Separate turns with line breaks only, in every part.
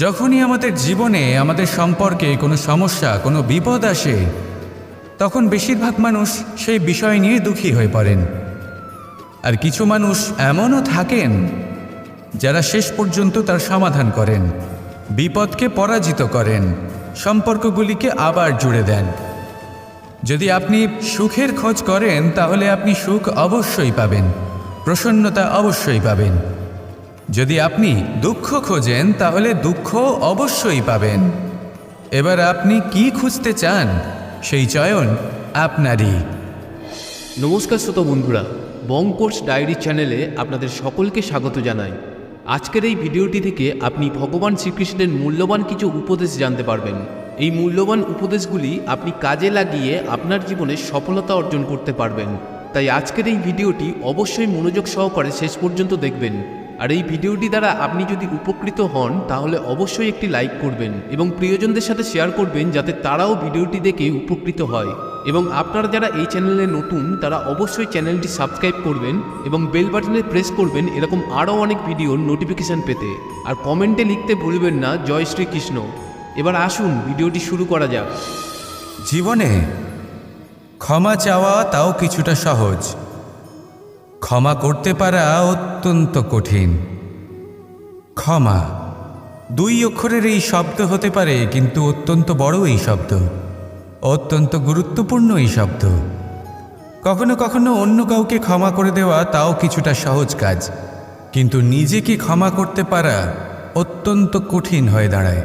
যখনই আমাদের জীবনে আমাদের সম্পর্কে কোনো সমস্যা কোনো বিপদ আসে তখন বেশিরভাগ মানুষ সেই বিষয় নিয়ে দুঃখী হয়ে পড়েন। আর কিছু মানুষ এমনও থাকেন যারা শেষ পর্যন্ত তার সমাধান করেন, বিপদকে পরাজিত করেন, সম্পর্কগুলিকে আবার জুড়ে দেন। যদি আপনি সুখের খোঁজ করেন তাহলে আপনি সুখ অবশ্যই পাবেন, প্রসন্নতা অবশ্যই পাবেন। যদি আপনি দুঃখ খোঁজেন তাহলে দুঃখ অবশ্যই পাবেন। এবার আপনি কি খুঁজতে চান সেই চয়ন আপনারই।
নমস্কার শ্রোতা বন্ধুরা, বং কোর্স ডায়েরি চ্যানেলে আপনাদের সকলকে স্বাগত জানাই। আজকের এই ভিডিওটি থেকে আপনি ভগবান শ্রীকৃষ্ণের মূল্যবান কিছু উপদেশ জানতে পারবেন। এই মূল্যবান উপদেশগুলি আপনি কাজে লাগিয়ে আপনার জীবনে সফলতা অর্জন করতে পারবেন। তাই আজকের এই ভিডিওটি অবশ্যই মনোযোগ সহকারে শেষ পর্যন্ত দেখবেন। আর এই ভিডিওটি দ্বারা আপনি যদি উপকৃত হন তাহলে অবশ্যই একটি লাইক করবেন এবং প্রিয়জনদের সাথে শেয়ার করবেন যাতে তারাও ভিডিওটি দেখে উপকৃত হয়। এবং আপনারা যারা এই চ্যানেলে নতুন তারা অবশ্যই চ্যানেলটি সাবস্ক্রাইব করবেন এবং বেল বাটনে প্রেস করবেন এরকম আরও অনেক ভিডিওর নোটিফিকেশান পেতে। আর কমেন্টে লিখতে ভুলবেন না জয় শ্রীকৃষ্ণ। এবার আসুন ভিডিওটি শুরু করা যাক।
জীবনে ক্ষমা চাওয়া তাও কিছুটা সহজ, ক্ষমা করতে পারা অত্যন্ত কঠিন। ক্ষমা দুই অক্ষরের এই শব্দ হতে পারে, কিন্তু অত্যন্ত বড় এই শব্দ, অত্যন্ত গুরুত্বপূর্ণ এই শব্দ। কখনো কখনো অন্য কাউকে ক্ষমা করে দেওয়া তাও কিছুটা সহজ কাজ, কিন্তু নিজেকে ক্ষমা করতে পারা অত্যন্ত কঠিন হয়ে দাঁড়ায়।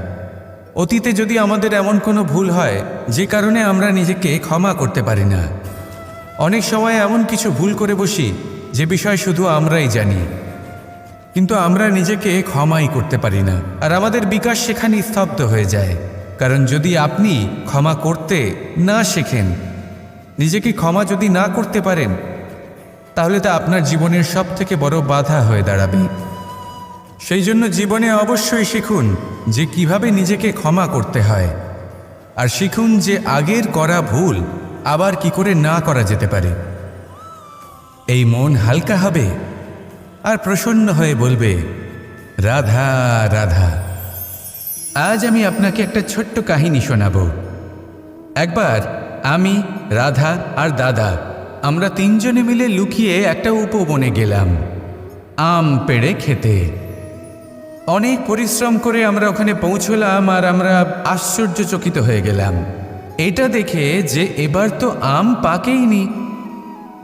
অতীতে যদি আমাদের এমন কোনো ভুল হয় যে কারণে আমরা নিজেকে ক্ষমা করতে পারি না, অনেক সময় এমন কিছু ভুল করে বসি যে বিষয় শুধু আমরাই জানি, কিন্তু আমরা নিজেকে ক্ষমাই করতে পারি না। আর আমাদের বিকাশ সেখানে স্তব্ধ হয়ে যায়। কারণ যদি আপনি ক্ষমা করতে না শেখেন, নিজেকে ক্ষমা যদি না করতে পারেন, তাহলে তা আপনার জীবনের সবথেকে বড় বাধা হয়ে দাঁড়াবে। সেই জন্য জীবনে অবশ্যই শিখুন যে কিভাবে নিজেকে ক্ষমা করতে হয়, আর শিখুন যে আগের করা ভুল আবার কি করে না করা যেতে পারে। এই মন হালকা হবে আর প্রসন্ন হয়ে বলবে, রাধা রাধা। আজ আমি আপনাকে একটা ছোট্ট কাহিনী শোনাব। একবার আমি, রাধা আর দাদা আমরা তিনজনে মিলে লুকিয়ে একটা উপবনে গেলাম আম পেড়ে খেতে। অনেক পরিশ্রম করে আমরা ওখানে পৌঁছলাম আর আমরা আশ্চর্যচকিত হয়ে গেলাম এটা দেখে যে এবার তো আম পাকেইনি।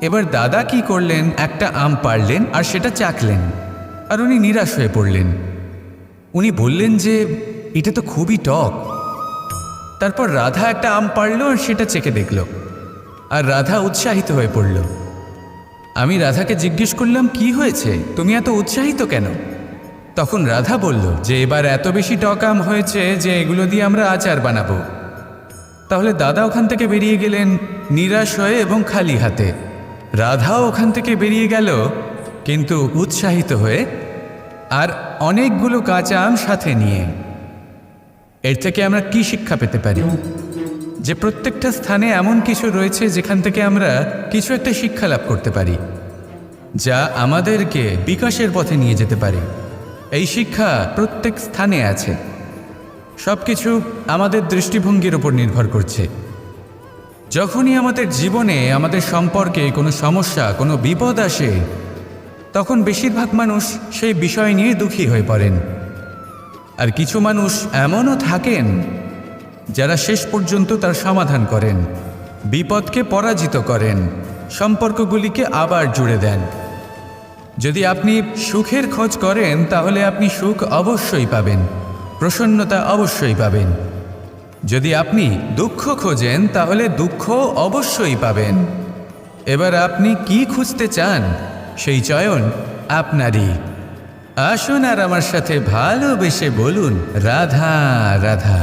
এবার দাদা কি করলেন, একটা আম পাড়লেন আর সেটা চাখলেন, আর উনি নিরাশ হয়ে পড়লেন। উনি বললেন যে এটা তো খুবই টক। তারপর রাধা একটা আম পাড়ল আর সেটা চেখে দেখল, আর রাধা উৎসাহিত হয়ে পড়ল। আমি রাধাকে জিজ্ঞেস করলাম, কি হয়েছে, তুমি এত উৎসাহিত কেন? তখন রাধা বলল যে এবার এত বেশি টক আম হয়েছে যে এগুলো দিয়ে আমরা আচার বানাবো। তাহলে দাদা ওখান থেকে বেরিয়ে গেলেন নিরাশ হয়ে এবং খালি হাতে। রাধাও ওখান থেকে বেরিয়ে গেল কিন্তু উৎসাহিত হয়ে, আর অনেকগুলো কাঁচা আম সাথে নিয়ে। এর থেকে আমরা কি শিক্ষা পেতে পারি? যে প্রত্যেকটা স্থানে এমন কিছু রয়েছে যেখান থেকে আমরা কিছু একটা শিক্ষা লাভ করতে পারি, যা আমাদেরকে বিকাশের পথে নিয়ে যেতে পারে। এই শিক্ষা প্রত্যেক স্থানে আছে। সব কিছু আমাদের দৃষ্টিভঙ্গির উপর নির্ভর করছে। যখনই আমাদের জীবনে আমাদের সম্পর্কে কোনো সমস্যা কোনো বিপদ আসে তখন বেশিরভাগ মানুষ সেই বিষয় নিয়ে দুঃখী হয়ে পড়েন। আর কিছু মানুষ এমনও থাকেন যারা শেষ পর্যন্ত তার সমাধান করেন, বিপদকে পরাজিত করেন, সম্পর্কগুলিকে আবার জুড়ে দেন। যদি আপনি সুখের খোঁজ করেন তাহলে আপনি সুখ অবশ্যই পাবেন, প্রসন্নতা অবশ্যই পাবেন। যদি আপনি দুঃখ খোঁজেন তাহলে দুঃখ অবশ্যই পাবেন। এবার আপনি কি খুঁজতে চান সেই চয়ন আপনারই। আসুন আর আমার সাথে ভালোবেসে বলুন, রাধা রাধা।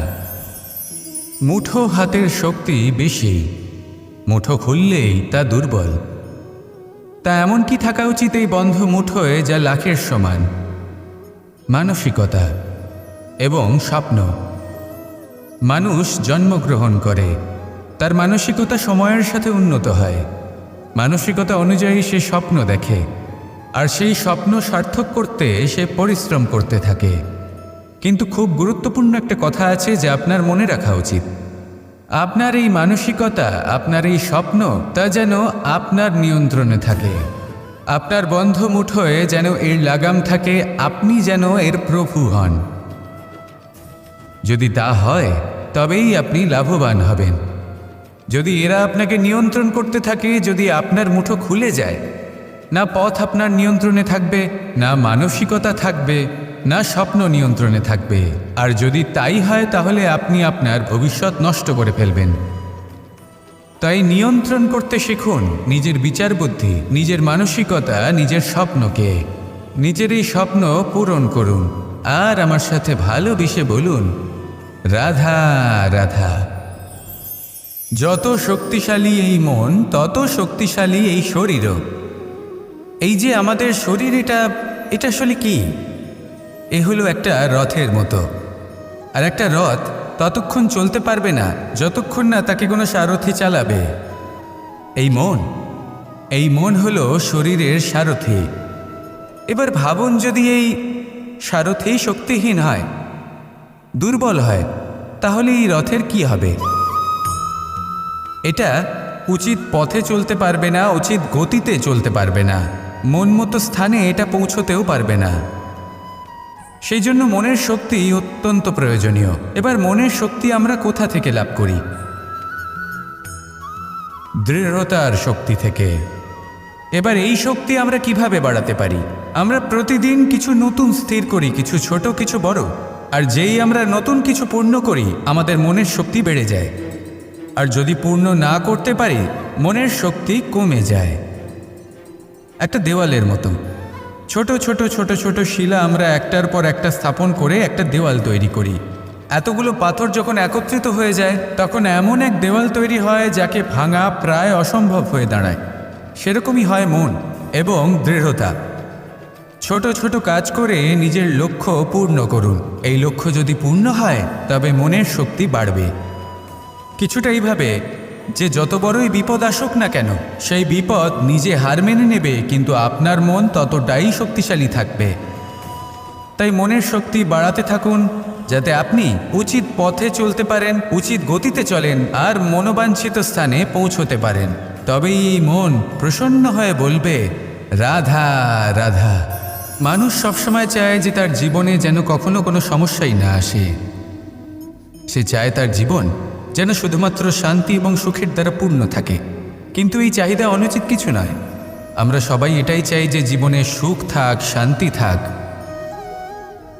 মুঠো হাতের শক্তি বেশি, মুঠো খুললেই তা দুর্বল। তা এমন কি থাকা উচিত এই বন্ধ মুঠোয় যা লাখের সমান? মানসিকতা এবং স্বপ্ন। মানুষ জন্মগ্রহণ করে, তার মানসিকতা সময়ের সাথে উন্নত হয়। মানসিকতা অনুযায়ী সে স্বপ্ন দেখে, আর সেই স্বপ্ন সার্থক করতে সে পরিশ্রম করতে থাকে। কিন্তু খুব গুরুত্বপূর্ণ একটা কথা আছে যা আপনার মনে রাখা উচিত। আপনার এই মানসিকতা, আপনার এই স্বপ্ন, তা যেন আপনার নিয়ন্ত্রণে থাকে। আপনার বন্ধ মুঠোয় যেন এর লাগাম থাকে, আপনি যেন এর প্রভু হন। যদি তা হয় তবেই আপনি লাভবান হবেন। যদি এরা আপনাকে নিয়ন্ত্রণ করতে থাকে, যদি আপনার মুঠো খুলে যায়, না পথ আপনার নিয়ন্ত্রণে থাকবে, না মানসিকতা থাকবে, না স্বপ্ন নিয়ন্ত্রণে থাকবে। আর যদি তাই হয় তাহলে আপনি আপনার ভবিষ্যৎ নষ্ট করে ফেলবেন। তাই নিয়ন্ত্রণ করতে শিখুন নিজের বিচার বুদ্ধি, নিজের মানসিকতা, নিজের স্বপ্নকে। নিজের এই স্বপ্ন পূরণ করুন আর আমার সাথে ভালোবেসে বলুন, রাধা রাধা। যত শক্তিশালী এই মন, তত শক্তিশালী এই শরীরও। এই যে আমাদের শরীর, এটা আসলে কি? এ হলো একটা রথের মতো। আর একটা রথ ততক্ষণ চলতে পারবে না যতক্ষণ না তাকে কোনো সারথি চালাবে। এই মন হলো শরীরের সারথি। এবার ভাবুন, যদি এই সারথি শক্তিহীন হয়, দুর্বল হয়, তাহলে এই রথের কি হবে? এটা উচিত পথে চলতে পারবে না, উচিত গতিতে চলতে পারবে না, মন মতো স্থানে এটা পৌঁছতেও পারবে না। সেই জন্য মনের শক্তি অত্যন্ত প্রয়োজনীয়। এবার মনের শক্তি আমরা কোথা থেকে লাভ করি? দৃঢ়তার শক্তি থেকে। এবার এই শক্তি আমরা কিভাবে বাড়াতে পারি? আমরা প্রতিদিন কিছু নতুন স্থির করি, কিছু ছোট, কিছু বড়। আর যেই আমরা নতুন কিছু পূর্ণ করি, আমাদের মনের শক্তি বেড়ে যায়। আর যদি পূর্ণ না করতে পারি, মনের শক্তি কমে যায়। একটা দেওয়ালের মতো ছোট ছোট ছোট ছোট শিলা আমরা একটার পর একটা স্থাপন করে একটা দেওয়াল তৈরি করি। এতগুলো পাথর যখন একত্রিত হয়ে যায়, তখন এমন এক দেওয়াল তৈরি হয় যাকে ভাঙা প্রায় অসম্ভব হয়ে দাঁড়ায়। সেরকমই হয় মন এবং দৃঢ়তা। ছোট ছোট কাজ করে নিজের লক্ষ্য পূর্ণ করুন। এই লক্ষ্য যদি পূর্ণ হয়, তবে মনের শক্তি বাড়বে। কিছুটা এইভাবে যে যত বড়ই বিপদ আসুক না কেন, সেই বিপদ নিজে হার মেনে নেবে, কিন্তু আপনার মন ততটাই শক্তিশালী থাকবে। তাই মনের শক্তি বাড়াতে থাকুন, যাতে আপনি উচিত পথে চলতে পারেন, উচিত গতিতে চলেন আর মনোবাঞ্ছিত স্থানে পৌঁছতে পারেন। তবেই এই মন প্রসন্ন হয়ে বলবে, রাধা রাধা। মানুষ সবসময় চায় যে তার জীবনে যেন কখনো কোনো সমস্যাই না আসে। সে চায় তার জীবন যেন শুধুমাত্র শান্তি এবং সুখের দ্বারা পূর্ণ থাকে। কিন্তু এই চাহিদা অনুচিত কিছু নয়। আমরা সবাই এটাই চাই যে জীবনে সুখ থাক, শান্তি থাক।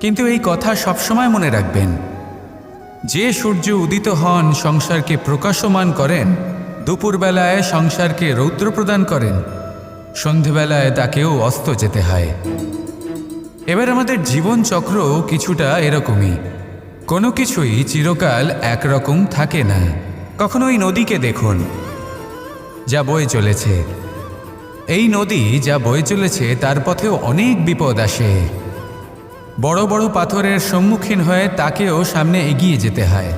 কিন্তু এই কথা সবসময় মনে রাখবেন, যে সূর্য উদিত হন সংসারকে প্রকাশমান করেন, দুপুরবেলায় সংসারকে রৌদ্র প্রদান করেন, সন্ধেবেলায় তাকেও অস্ত যেতে হয়। এবার আমাদের জীবন চক্র কিছুটা এরকমই। কোনো কিছুই চিরকাল একরকম থাকে না। কখনো এই নদীকে দেখুন, যা বয়ে চলেছে। এই নদী যা বয়ে চলেছে, তার পথেও অনেক বিপদ আসে। বড় বড় পাথরের সম্মুখীন হয়ে তাকেও সামনে এগিয়ে যেতে হয়।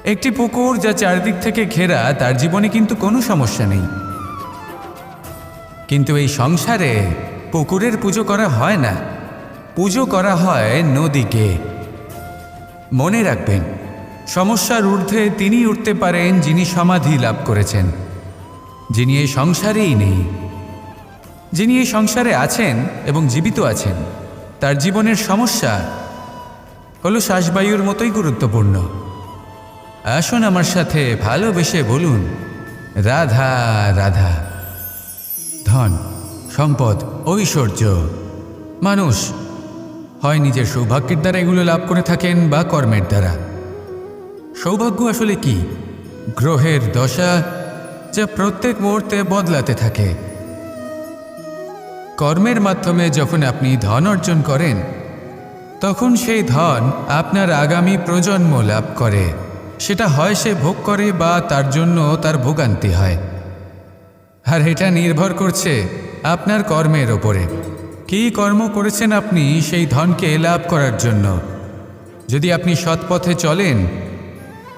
একটি পুকুর যা চারদিক থেকে ঘেরা, তার জীবনে কিন্তু কোনো সমস্যা নেই। কিন্তু এই সংসারে পুকুরের পুজো করা হয় না, পুজো করা হয় নদীকে। মনে রাখবেন, সমস্যার ঊর্ধ্বে তিনি উঠতে পারেন যিনি সমাধি লাভ করেছেন, যিনি এই সংসারেই নেই। যিনি এই সংসারে আছেন এবং জীবিত আছেন, তার জীবনের সমস্যা হলো শ্বাসবায়ুর মতোই গুরুত্বপূর্ণ। আসুন আমার সাথে ভালোবেসে বলুন, রাধা রাধা। ধন, সম্পদ, ঐশ্বর্য, মানুষ হয় নিজের সৌভাগ্যের দ্বারা এগুলো লাভ করে থাকেন বা কর্মের দ্বারা। সৌভাগ্য আসলে কি? গ্রহের দশা যা প্রত্যেক মুহূর্তে বদলাতে থাকে। কর্মের মাধ্যমে যখন আপনি ধন অর্জন করেন, তখন সেই ধন আপনার আগামী প্রজন্ম লাভ করে। সেটা হয় সে ভোগ করে বা তার জন্য তার ভোগান্তি হয়। আর এটা নির্ভর করছে আপনার কর্মের ওপরে। কী কর্ম করেছেন আপনি সেই ধনকে লাভ করার জন্য। যদি আপনি সৎপথে চলেন,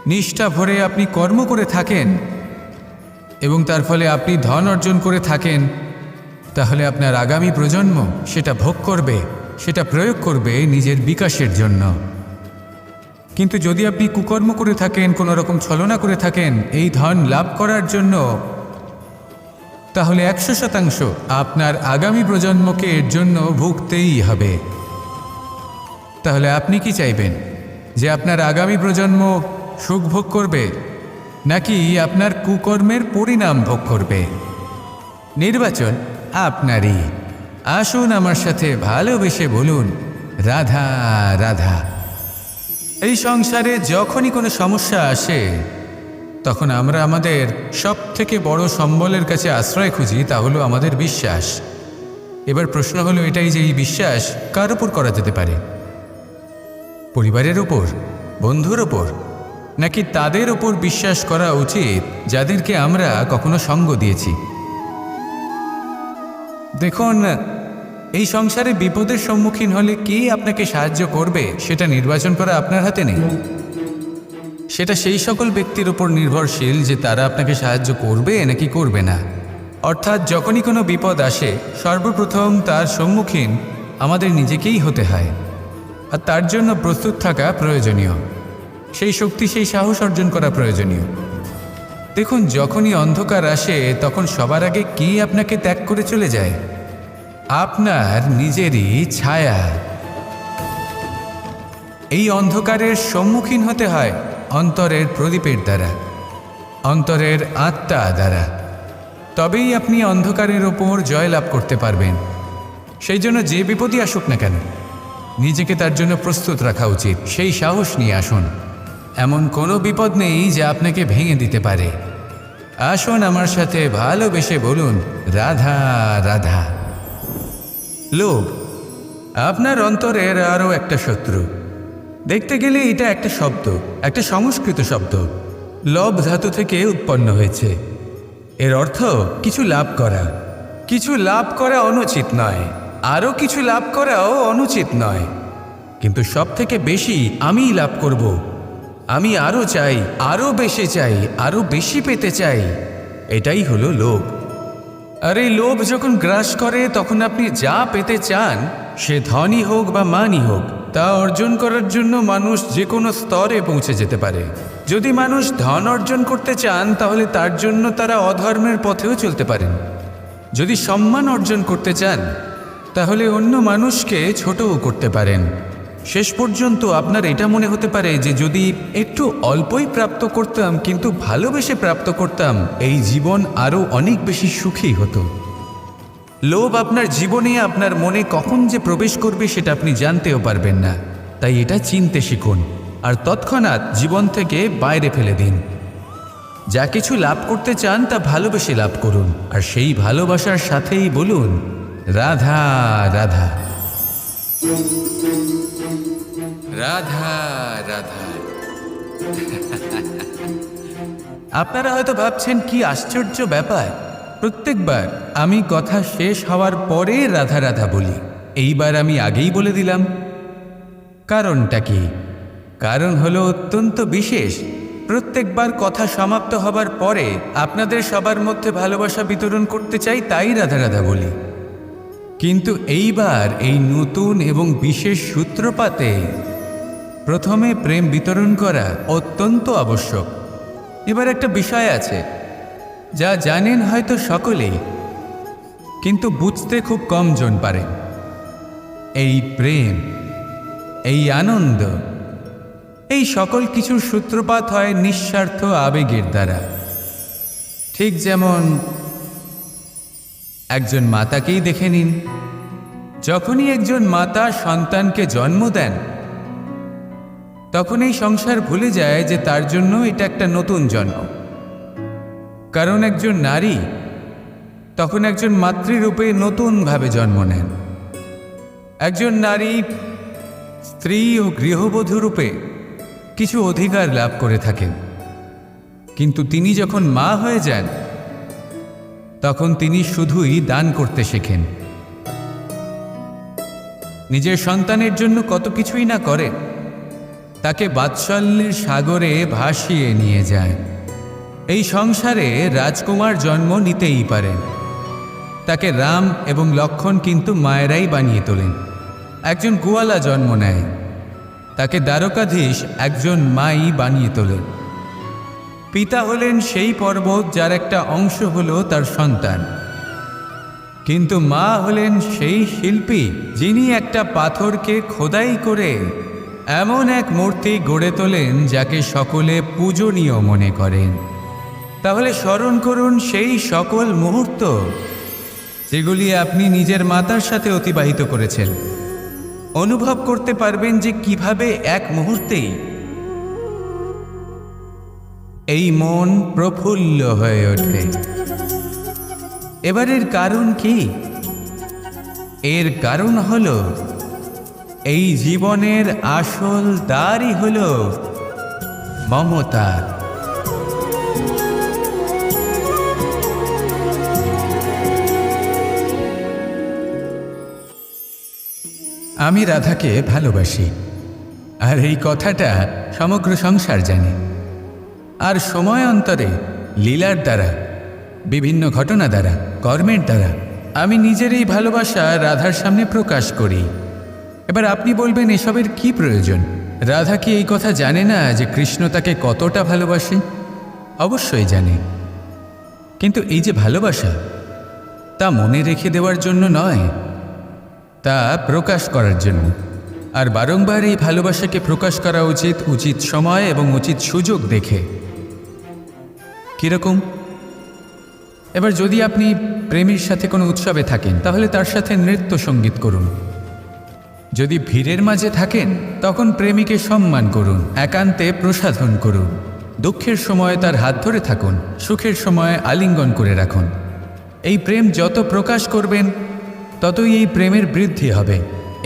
নিষ্ঠা ভরে আপনি কর্ম করে থাকেন এবং তার ফলে আপনি ধন অর্জন করে থাকেন, তাহলে আপনার আগামী প্রজন্ম সেটা ভোগ করবে সেটা প্রয়োগ করবে নিজের বিকাশের জন্য। কিন্তু যদি আপনি কুকর্ম করে থাকেন, কোনো রকম ছলনা করে থাকেন এই ধন লাভ করার জন্য, তাহলে 100% আপনার আগামী প্রজন্মকে এর জন্য ভুগতেই হবে। তাহলে আপনি কি চাইবেন, যে আপনার আগামী প্রজন্ম সুখ ভোগ করবে, নাকি আপনার কুকর্মের পরিণাম ভোগ করবে? নির্বাচন আপনারই। আসুন আমার সাথে ভালোবেসে বলুন, রাধা রাধা। এই সংসারে যখনই কোনো সমস্যা আসে, তখন আমরা আমাদের সবথেকে বড় সম্বলের কাছে আশ্রয় খুঁজি, তা হলো আমাদের বিশ্বাস। এবার প্রশ্ন হলো এটাই যে এই বিশ্বাস কার ওপর করা যেতে পারে? পরিবারের ওপর, বন্ধুর ওপর, নাকি তাদের ওপর বিশ্বাস করা উচিত যাদেরকে আমরা কখনো সঙ্গ দিয়েছি? দেখুন, এই সংসারে বিপদের সম্মুখীন হলে কে আপনাকে সাহায্য করবে সেটা নির্বাচন করা আপনার হাতে নেই। সেটা সেই সকল ব্যক্তির উপর নির্ভরশীল যে তারা আপনাকে সাহায্য করবে নাকি করবে না। অর্থাৎ যখনই কোনো বিপদ আসে, সর্বপ্রথম তার সম্মুখীন আমাদের নিজেকেই হতে হয়, আর তার জন্য প্রস্তুত থাকা প্রয়োজনীয়। সেই শক্তি, সেই সাহস অর্জন করা প্রয়োজনীয়। দেখুন, যখনই অন্ধকার আসে তখন সবার আগে কে আপনাকে ত্যাগ করে চলে যায়? আপনার নিজেরই ছায়া। এই অন্ধকারের সম্মুখীন হতে হয় অন্তরের প্রদীপের দ্বারা, অন্তরের আত্মা দ্বারা। তবেই আপনি অন্ধকারের ওপর জয়লাভ করতে পারবেন। সেই জন্য যে বিপদই আসুক না কেন, নিজেকে তার জন্য প্রস্তুত রাখা উচিত। সেই সাহস নিয়ে আসুন। এমন কোনো বিপদ নেই যা আপনাকে ভেঙে দিতে পারে। আসুন আমার সাথে ভালোবেসে বলুন, রাধা রাধা। লোভ আপনার অন্তরের আরও একটা শত্রু। দেখতে গেলে এটা একটা শব্দ, একটা সংস্কৃত শব্দ। লব ধাতু থেকে উৎপন্ন হয়েছে। এর অর্থ কিছু লাভ করা। কিছু লাভ করা অনুচিত নয়, আরও কিছু লাভ করাও অনুচিত নয়, কিন্তু সব থেকে বেশি আমিই লাভ করব, আমি আরও চাই, আরও বেশি চাই, আরও বেশি পেতে চাই, এটাই হলো লোভ। আর এই লোভ যখন গ্রাস করে তখন আপনি যা পেতে চান, সে ধনই হোক বা মানই হোক, তা অর্জন করার জন্য মানুষ যে কোনো স্তরে পৌঁছে যেতে পারে। যদি মানুষ ধন অর্জন করতে চান তাহলে তার জন্য তারা অধর্মের পথেও চলতে পারেন। যদি সম্মান অর্জন করতে চান তাহলে অন্য মানুষকে ছোটও করতে পারেন। শেষ পর্যন্ত আপনার এটা মনে হতে পারে যে যদি একটু অল্পই প্রাপ্ত করতাম, কিন্তু ভালোবেসে প্রাপ্ত করতাম, এই জীবন আরও অনেক বেশি সুখী হতো। লোভ আপনার জীবনে, আপনার মনে কখন যে প্রবেশ করবে সেটা আপনি জানতেও পারবেন না। তাই এটা চিনতে শিখুন আর তৎক্ষণাৎ জীবন থেকে বাইরে ফেলে দিন। যা কিছু লাভ করতে চান তা ভালোবেসে লাভ করুন, আর সেই ভালোবাসার সাথেই বলুন, রাধা রাধা রাধা রাধা। আপনারা হয়তো ভাবছেন কি আশ্চর্য ব্যাপার, প্রত্যেকবার আমি কথা শেষ হওয়ার পরে রাধা রাধা বলি। এইবার আমি আগেই বলে দিলাম। কারণটা কি? কারণ হলো অত্যন্ত বিশেষ। প্রত্যেকবার কথা সমাপ্ত হবার পরে আপনাদের সবার মধ্যে ভালোবাসা বিতরণ করতে চাই, তাই রাধা রাধা বলি। কিন্তু এইবার এই নতুন এবং বিশেষ সূত্রপাতে প্রথমে প্রেম বিতরণ করা অত্যন্ত আবশ্যক। এবার একটা বিষয় আছে যা জানেন হয়তো সকলেই, কিন্তু বুঝতে খুব কম জন পারে। এই প্রেম, এই আনন্দ, এই সকল কিছুর সূত্রপাত হয় নিঃস্বার্থ আবেগের দ্বারা। ঠিক যেমন একজন মাতাকেই দেখে নিন। যখনই একজন মাতা সন্তানকে জন্ম দেন তখন এই সংসার ভুলে যায় যে তার জন্য এটা একটা নতুন জন্ম। কারণ একজন নারী তখন একজন মাতৃরূপে নতুনভাবে জন্ম নেন। একজন নারী স্ত্রী ও গৃহবধূ রূপে কিছু অধিকার লাভ করে থাকেন, কিন্তু তিনি যখন মা হয়ে যান তখন তিনি শুধুই দান করতে শেখেন। নিজের সন্তানের জন্য কত কিছুই না করে, তাকে বাৎসল্যের সাগরে ভাসিয়ে নিয়ে যায়। এই সংসারে রাজকুমার জন্ম নিতেই পারেন, তাকে রাম এবং লক্ষ্মণ কিন্তু মায়েরাই বানিয়ে তোলেন। একজন গোয়ালা জন্ম নেয়, তাকে দ্বারকাধীশ একজন মাই বানিয়ে তোলেন। পিতা হলেন সেই পর্বত যার একটা অংশ হলো তার সন্তান, কিন্তু মা হলেন সেই শিল্পী যিনি একটা পাথরকে খোদাই করে এমন এক মূর্তি গড়ে তোলেন যাকে সকলে পূজনীয় মনে করেন। তাহলে স্মরণ করুন সেই সকল মুহূর্ত যেগুলি আপনি নিজের মাতার সাথে অতিবাহিত করেছেন। অনুভব করতে পারবেন যে কিভাবে এক মুহূর্তেই এই মন প্রফুল্ল হয়ে ওঠে। এবারের কারণ কি? এর কারণ হলো এই জীবনের আসল দ্বারই হলো মমতা। আমি রাধাকে ভালোবাসি, আর এই কথাটা সমগ্র সংসার জানে। আর সময় অন্তরে লীলার দ্বারা, বিভিন্ন ঘটনা দ্বারা, কর্মের দ্বারা আমি নিজের এই ভালোবাসা রাধার সামনে প্রকাশ করি। এবার আপনি বলবেন, এসবের কি প্রয়োজন? রাধা কি এই কথা জানে না যে কৃষ্ণ তাকে কতটা ভালোবাসে? অবশ্যই জানে, কিন্তু এই যে ভালোবাসা, তা মনে রেখে দেওয়ার জন্য নয়, তা প্রকাশ করার জন্য। আর বারংবার এই ভালোবাসাকে প্রকাশ করা উচিত, উচিত সময় এবং উচিত সুযোগ দেখে। কীরকম? এবার যদি আপনি প্রেমীর সাথে কোনো উৎসবে থাকেন, তাহলে তার সাথে নৃত্য সঙ্গীত করুন। যদি ভিড়ের মাঝে থাকেন, তখন প্রেমীকে সম্মান করুন, একান্তে প্রসাধন করুন। দুঃখের সময় তার হাত ধরে থাকুন, সুখের সময় আলিঙ্গন করে রাখুন। এই প্রেম যত প্রকাশ করবেন, ততই এই প্রেমের বৃদ্ধি হবে।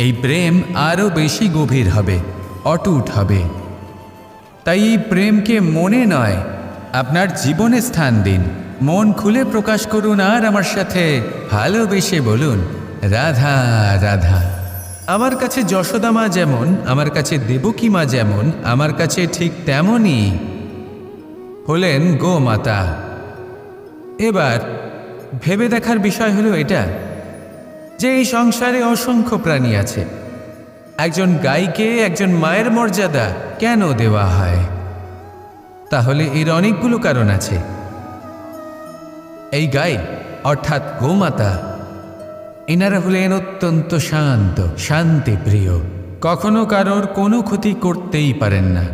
এই প্রেম আরও বেশি গভীর হবে, অটুট হবে। তাই এই প্রেমকে মনে নয়, আপনার জীবনে স্থান দিন। মন খুলে প্রকাশ করুন, আর আমার সাথে ভালোবেসে বলুন, রাধা রাধা। আমার কাছে যশোদা মা যেমন, আমার কাছে দেবকী মা যেমন, আমার কাছে ঠিক তেমনই হলেন গোমাতা। এবার ভেবে দেখার বিষয় হলো এটা, যে এই সংসারে অসংখ্য প্রাণী আছে। একজন গাইকে একজন মায়ের মর্যাদা কেন দেওয়া হয়? তাহলে এর অনেকগুলো কারণ আছে। এই গাই অর্থাৎ গোমাতা, এনারা হলেন অত্যন্ত শান্ত, শান্তিপ্রিয়, কখনো কারোর কোনো ক্ষতি করতেই পারেন না।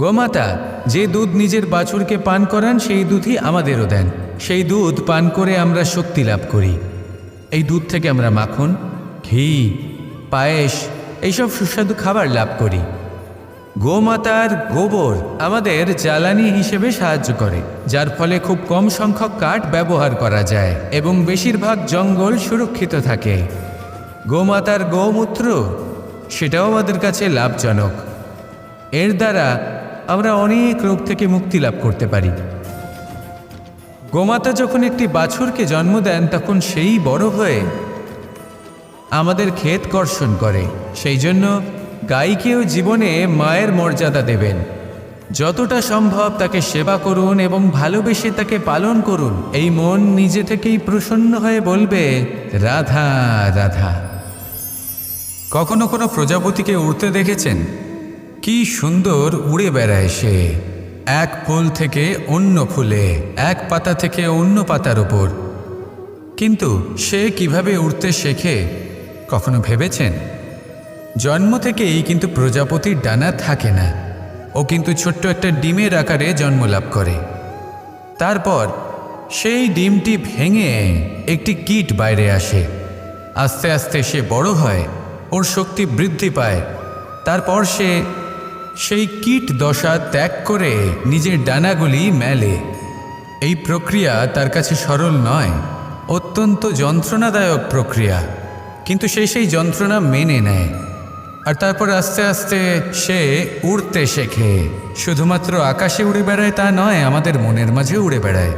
গোমাতা যে দুধ নিজের বাছুরকে পান করান, সেই দুধই আমাদেরও দেন। সেই দুধ পান করে আমরা শক্তি লাভ করি। এই দুধ থেকে আমরা মাখন, ঘি, পায়েস, এইসব সুস্বাদু খাবার লাভ করি। গোমাতার গোবর আমাদের জ্বালানি হিসেবে সাহায্য করে, যার ফলে খুব কম সংখ্যক কাঠ ব্যবহার করা যায় এবং বেশিরভাগ জঙ্গল সুরক্ষিত থাকে। গোমাতার গোমূত্র, সেটাও আমাদের কাছে লাভজনক। এর দ্বারা আমরা অনেক রোগ থেকে মুক্তি লাভ করতে পারি। গোমাতা যখন একটি বাছুরকে জন্ম দেন, তখন সেই বড় হয়ে আমাদের ক্ষেত কর্ষণ করে। সেই জন্য গাইকেও জীবনে মায়ের মর্যাদা দেবেন। যতটা সম্ভব তাকে সেবা করুন এবং ভালোবেসে তাকে পালন করুন। এই মন নিজে থেকেই প্রসন্ন হয়ে বলবে, রাধা রাধা। কখনো কোনো প্রজাপতিকে উড়তে দেখেছেন? কি সুন্দর উড়ে বেড়ায় সে, এক ফুল থেকে অন্য ফুলে, এক পাতা থেকে অন্য পাতার ওপর। কিন্তু সে কিভাবে উড়তে শেখে কখনো ভেবেছেন? জন্ম থেকেই কিন্তু প্রজাপতির ডানা থাকে না। ও কিন্তু ছোট্ট একটা ডিমের আকারে জন্ম লাভ করে। তারপর সেই ডিমটি ভেঙে একটি কীট বাইরে আসে। আস্তে আস্তে সে বড় হয়, ওর শক্তি বৃদ্ধি পায়। তারপর সে সেই কীট দশা ত্যাগ করে নিজের ডানাগুলি মেলে। এই প্রক্রিয়া তার কাছে সরল নয়, অত্যন্ত যন্ত্রণাদায়ক প্রক্রিয়া, কিন্তু সে সেই যন্ত্রণা মেনে নেয়। আর তারপর আস্তে আস্তে সে উড়তে শেখে। শুধুমাত্র আকাশে উড়ে বেড়ায় তা নয়, আমাদের মনের মাঝে উড়ে বেড়ায়।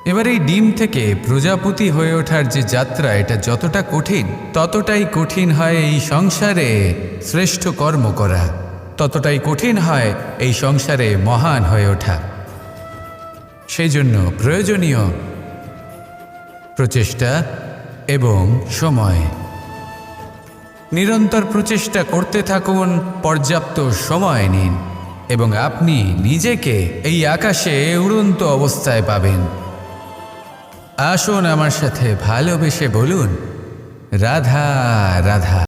এবার এই ডিম থেকে প্রজাপতি হয়ে ওঠার যে যাত্রা, এটা যতটা কঠিন, ততটাই কঠিন হয় এই সংসারে শ্রেষ্ঠ কর্ম করা, ততটাই কঠিন হয় এই সংসারে মহান হয়ে ওঠা। সেই জন্য প্রয়োজনীয় প্রচেষ্টা এবং সময়। নিরন্তর প্রচেষ্টা করতে থাকুন, পর্যাপ্ত সময় নিন এবং আপনি নিজেকে এই আকাশে উড়ন্ত অবস্থায় পাবেন। আসুন আমার সাথে ভালোবেসে বলুন, রাধা রাধা।